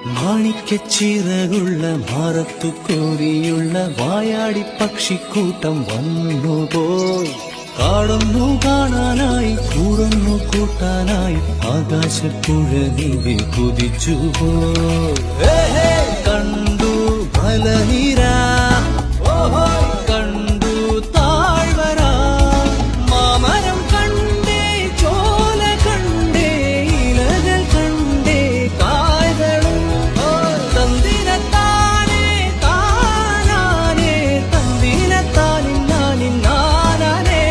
മാണിക്കച്ചിറകുള്ള മാറത്തു കോരിയുള്ള വായാടി പക്ഷിക്കൂട്ടം വന്നുപോയി. കാടൊന്നു കാണാനായി കൂടൊന്നു കൂട്ടാനായി ആകാശപ്പുഴ നീവി കുതിച്ചുപോയി. കണ്ടു മലനിര, കണ്ടു താഴ്വര, മാമരം കണ്ടേ, ചോല കണ്ടേ, ഇലകൾ കണ്ടേ, കായകളും തന്തിരത്താനേ താനാനേ, തന്തിരത്താനിന്നാനിന്നാനേ.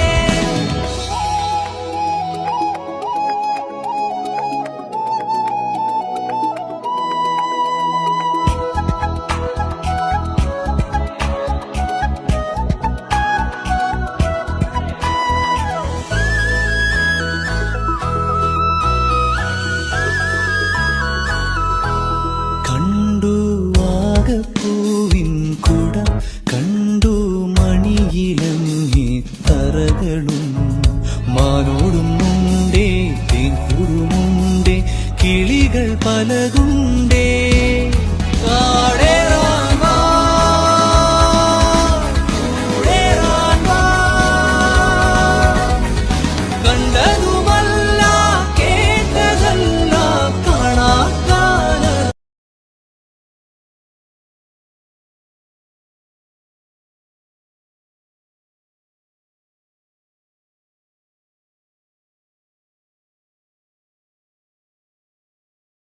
കണ്ടു വാഗപ്പൂവിൻ കുട, കണ്ടു മണിയിലങ്ങി തറകളും, മാനോടും മുണ്ടേ തേൻകൂടുമുണ്ടേ, കിളികൾ പലതും